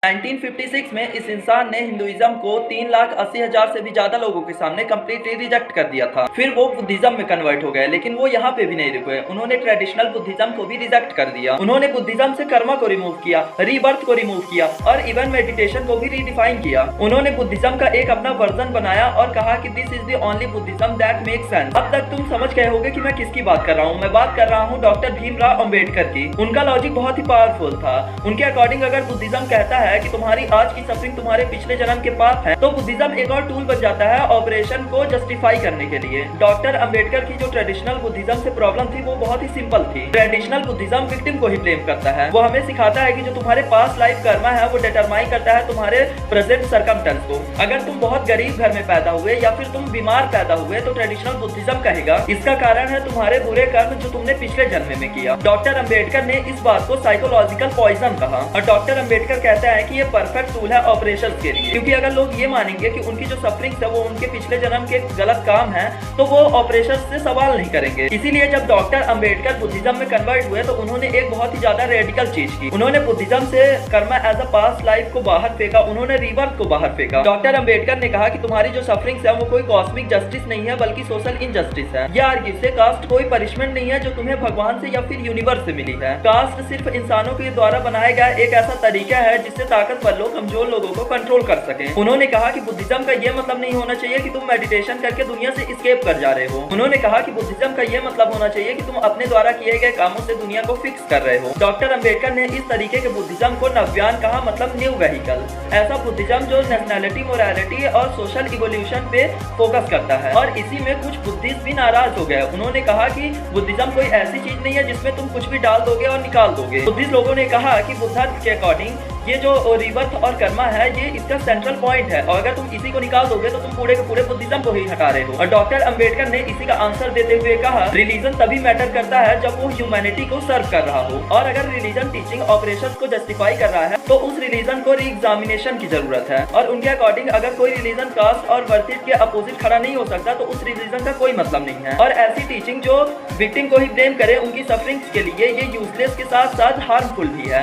1956 में इस इंसान ने हिंदुइज्म को 3,80,000 से भी ज्यादा लोगों के सामने कम्प्लीटली रिजेक्ट कर दिया था। फिर वो बुद्धिज्म में कन्वर्ट हो गए, लेकिन वो यहाँ पे भी नहीं रुके। उन्होंने ट्रेडिशनल बुद्धिज्म को भी रिजेक्ट कर दिया। उन्होंने बुद्धिज्म से कर्मा को रिमूव किया, रीबर्थ को रिमूव किया और इवन मेडिटेशन को भी रीडिफाइन किया। उन्होंने बुद्धिज्म का एक अपना वर्जन बनाया और कहा कि this is the only Buddhism that make sense. अब तक तुम समझ गए होगे कि मैं किसकी बात कर रहा हूँ। मैं बात कर रहा हूँ डॉक्टर भीमराव अम्बेडकर की। उनका लॉजिक बहुत ही पावरफुल था। उनके अकॉर्डिंग अगर बुद्धिज्म कहता है कि तुम्हारी आज की सफरिंग तुम्हारे पिछले जन्म के पाप है, तो बुद्धिज्म एक और टूल बन जाता है ऑपरेशन को जस्टिफाई करने के लिए। डॉक्टर अंबेडकर की जो ट्रेडिशनल बुद्धिज्म से प्रॉब्लम थी वो बहुत ही सिंपल थी। ट्रेडिशनल बुद्धिज्म विक्टिम को ही ब्लेम करता है। वो हमें सिखाता है कि जो तुम्हारे पास्ट लाइफ कर्मा है वो डिटरमाइन करता है तुम्हारे प्रेजेंट सर्कमस्टेंस को। अगर तुम बहुत गरीब घर में पैदा हुए या फिर तुम बीमार पैदा हुए तो ट्रेडिशनल बुद्धिज्म कहेगा इसका कारण है तुम्हारे बुरे कर्म जो तुमने पिछले जन्म में किया। डॉक्टर अंबेडकर ने इस बात को साइकोलॉजिकल पॉइजन कहा और डॉक्टर अंबेडकर कहता है कि ये परफेक्ट टूल है ऑपरेशन के लिए। क्योंकि अगर लोग ये मानेंगे कि उनकी जो सफरिंग है वो उनके पिछले जन्म के गलत काम है तो वो ऑपरेशन से सवाल नहीं करेंगे। इसीलिए जब डॉक्टर अंबेडकर बुद्धिज्म में कन्वर्ट हुए तो उन्होंने एक बहुत ही ज्यादा रेडिकल चीज की। उन्होंने बुद्धिज्म से karma as a past life को बाहर फेंका, उन्होंने रिबर्थ को बाहर फेंका। डॉक्टर अंबेडकर ने कहा कि तुम्हारी जो सफरिंग है वो कोई कॉस्मिक जस्टिस नहीं है बल्कि सोशल इनजस्टिस है। यह आर्ग्यू से कास्ट कोई पनिशमेंट नहीं है जो तुम्हें भगवान से या फिर यूनिवर्स से मिली है। कास्ट सिर्फ इंसानों के द्वारा बनाया गया एक ऐसा तरीका है जिससे ताकतवर लोग कमजोर लोगों को कंट्रोल कर सके। उन्होंने कहा कि बुद्धिज्म का ये मतलब नहीं होना चाहिए कि तुम मेडिटेशन करके दुनिया से एस्केप कर जा रहे हो। उन्होंने कहा कि बुद्धिज्म का ये मतलब होना चाहिए कि तुम अपने द्वारा किए गए कामों से दुनिया को फिक्स कर रहे हो। डॉक्टर अंबेडकर ने इस तरीके के बुद्धिज्म को नव्यान कहा, मतलब न्यू व्हीकल। ऐसा बुद्धिज्म जो नेशनैलिटी, मोरालिटी और सोशल इवोल्यूशन पे फोकस करता है। और इसी में कुछ बुद्धिस्ट भी नाराज हो गए। उन्होंने कहा कि बुद्धिज्म कोई ऐसी चीज नहीं है जिसमें तुम कुछ भी डाल दोगे और निकाल दोगे। बुद्धिस्ट लोगों ने कहा कि बुद्धा के अकॉर्डिंग ये जो रिबर्थ और कर्मा है ये इसका सेंट्रल पॉइंट है और अगर तुम इसी को निकाल दोगे तो तुम पूरे के पूरे बुद्धिज्म को ही हटा रहे हो। और डॉक्टर अंबेडकर ने इसी का आंसर देते हुए कहा रिलीजन तभी मैटर करता है जब वो ह्यूमैनिटी को सर्व कर रहा हो। और अगर रिलीजन टीचिंग ऑपरेशंस को जस्टिफाई कर रहा है तो उस रिलीजन को रीएग्जामिनेशन की जरूरत है। और उनके अकॉर्डिंग अगर कोई रिलीजन कास्ट और वर्थिट के अपोजिट खड़ा नहीं हो सकता तो उस रिलीजन का कोई मतलब नहीं है। और ऐसी टीचिंग जो विक्टिम को ही ब्लेम करे उनकी सफरिंग्स के लिए ये यूजलेस के साथ साथ हार्मफुल भी है।